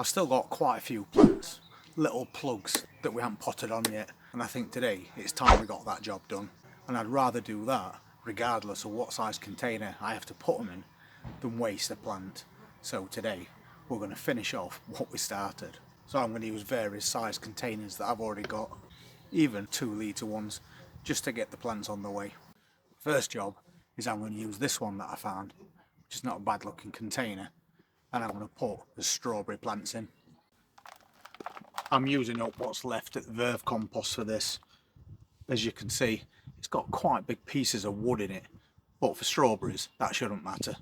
I've still got quite a few plants, little plugs that we haven't potted on yet, and I think today it's time we got that job done. And I'd rather do that, regardless of what size container I have to put them in, than waste a plant. So today we're going to finish off what we started. So I'm going to use various size containers that I've already got, even 2 litre ones, just to get the plants on the way. First job is I'm going to use this one that I found, which is not a bad looking container, and I'm going to put the strawberry plants in. I'm using up what's left at the Verve compost for this. As you can see, it's got quite big pieces of wood in it, but for strawberries that shouldn't matter.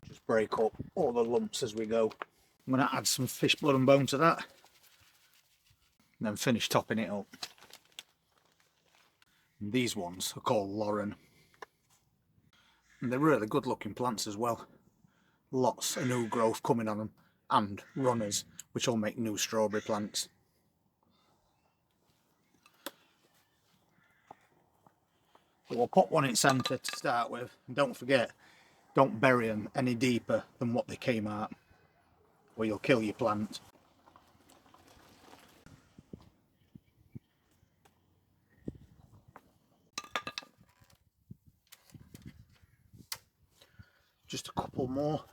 Just break up all the lumps as we go. I'm going to add some fish blood and bone to that, and then finish topping it up. And these ones are called Lauren, and they're really good looking plants as well. Lots of new growth coming on them, and runners which will make new strawberry plants. But we'll put one in centre to start with, and don't forget, don't bury them any deeper than what they came out, or you'll kill your plant. Just a couple more,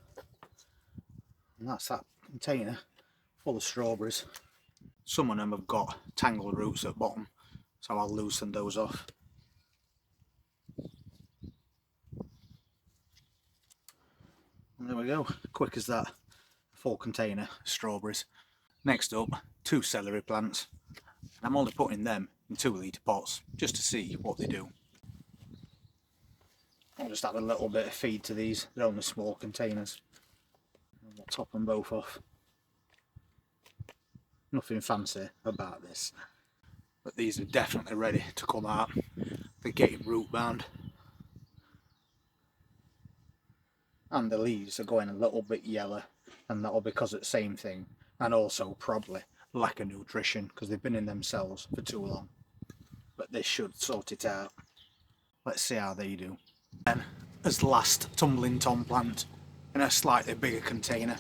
and that's that container full of strawberries. Some of them have got tangled roots at the bottom, so I'll loosen those off. And there we go, quick as that, full container of strawberries. Next up, 2 celery plants. I'm only putting them in 2 litre pots just to see what they do. I'll just add a little bit of feed to these, they're only small containers. And we'll top them both off. Nothing fancy about this, but these are definitely ready to come out. They're getting root bound, and the leaves are going a little bit yellow, and that'll be because of the same thing, and also probably lack of nutrition because they've been in themselves for too long. But this should sort it out. Let's see how they do. Then, as last tumbling tom plant in a slightly bigger container,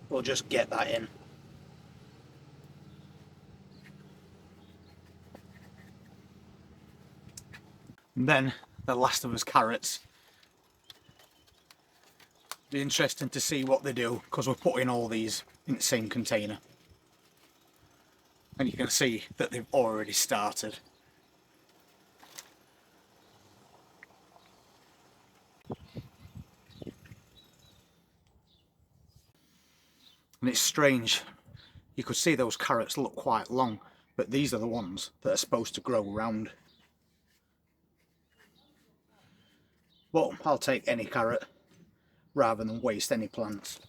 we'll just get that in. And then the last of us carrots. Be interesting to see what they do because we're putting all these in the same container. And you can see that they've already started. And it's strange, you could see those carrots look quite long, but these are the ones that are supposed to grow round. But I'll take any carrot rather than waste any plants.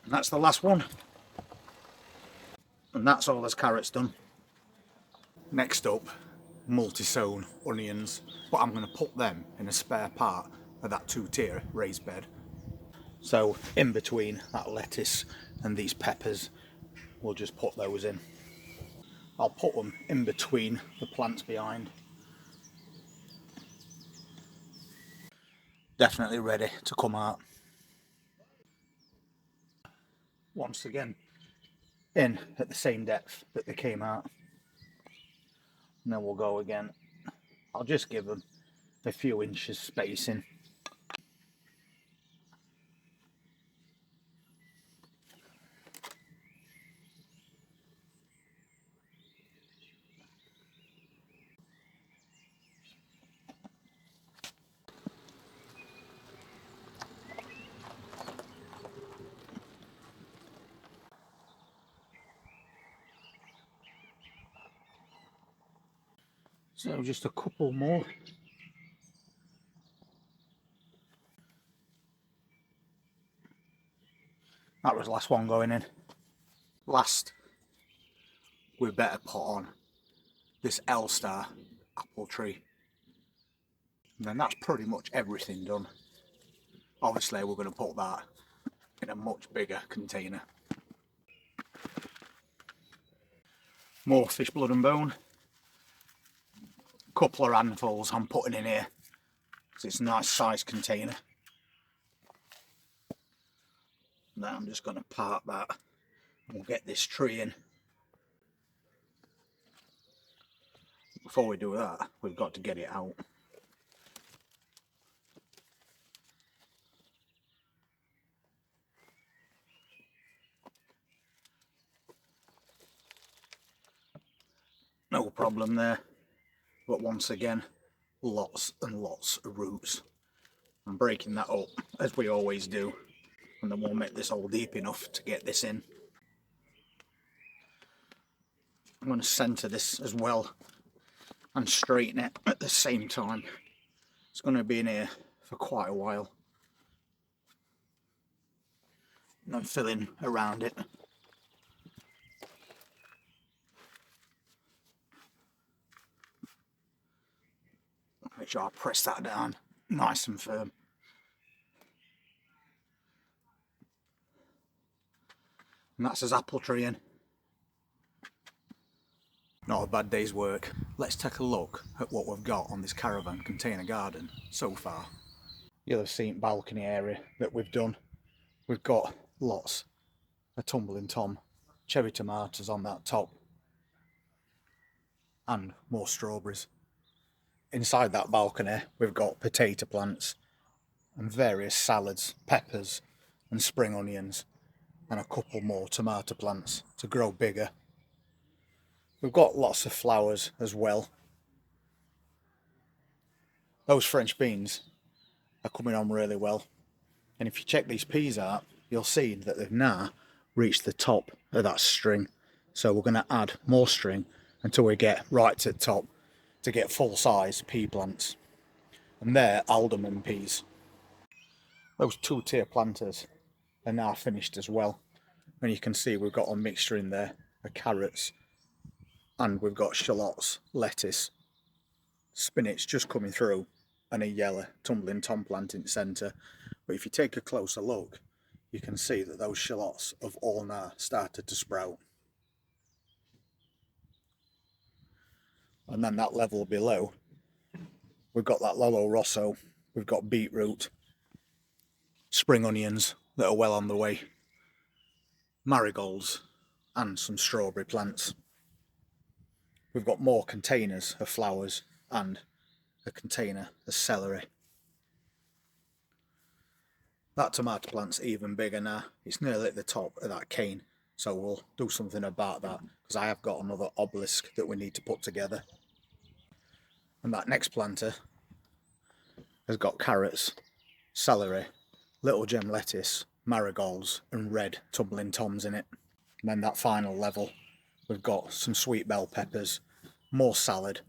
And that's the last one. And that's all those carrots done. Next up, multi-sown onions, but I'm going to put them in a spare part of that 2-tier raised bed. So in between that lettuce and these peppers, we'll just put those in. I'll put them in between the plants behind. Definitely ready to come out. Once again, in at the same depth that they came out. And then we'll go again. I'll just give them a few inches spacing. So just a couple more. That was the last one going in. Last, we better put on this L-Star apple tree. And then that's pretty much everything done. Obviously we're going to put that in a much bigger container. More fish blood and bone. A couple of handfuls I'm putting in here because it's a nice size container. Now I'm just going to park that and we'll get this tree in. Before we do that, we've got to get it out. No problem there, but once again, lots and lots of roots. I'm breaking that up as we always do, and then we'll make this hole deep enough to get this in. I'm going to centre this as well and straighten it at the same time. It's going to be in here for quite a while. And I'm filling around it. Make sure I press that down nice and firm. And that's his apple tree in. Not a bad day's work. Let's take a look at what we've got on this caravan container garden so far. You'll have seen balcony area that we've done. We've got lots of tumbling tom cherry tomatoes on that top and more strawberries. Inside that balcony we've got potato plants and various salads, peppers and spring onions, and a couple more tomato plants to grow bigger. We've got lots of flowers as well. Those French beans are coming on really well, and if you check these peas out, you'll see that they've now reached the top of that string. So we're going to add more string until we get right to the top to get full-size pea plants. And they're alderman peas. Those two-tier planters are now finished as well, and you can see we've got a mixture in there of carrots, and we've got shallots, lettuce, spinach just coming through, and a yellow tumbling tom plant in the centre. But if you take a closer look, you can see that those shallots have all now started to sprout. And then that level below, we've got that Lolo Rosso, we've got beetroot, spring onions that are well on the way, marigolds, and some strawberry plants. We've got more containers of flowers and a container of celery. That tomato plant's even bigger now. It's nearly at the top of that cane, so we'll do something about that because I have got another obelisk that we need to put together. And that next planter has got carrots, celery, little gem lettuce, marigolds and red tumbling toms in it. And then that final level, we've got some sweet bell peppers, more salad,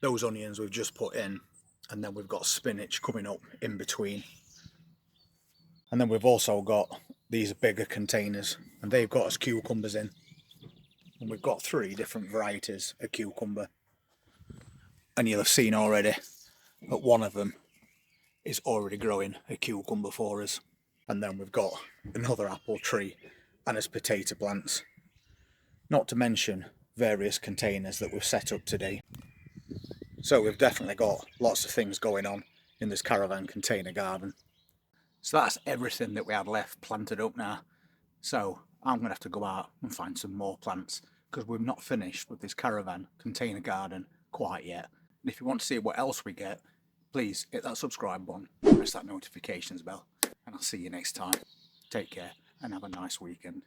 those onions we've just put in, and then we've got spinach coming up in between. And then we've also got these bigger containers, and they've got us cucumbers in. And we've got 3 different varieties of cucumber. And you'll have seen already that one of them is already growing a cucumber for us. And then we've got another apple tree and its potato plants. Not to mention various containers that we've set up today. So we've definitely got lots of things going on in this caravan container garden. So that's everything that we had left planted up now. So I'm going to have to go out and find some more plants because we've not finished with this caravan container garden quite yet. And if you want to see what else we get, please hit that subscribe button, press that notifications bell, and I'll see you next time. Take care and have a nice weekend.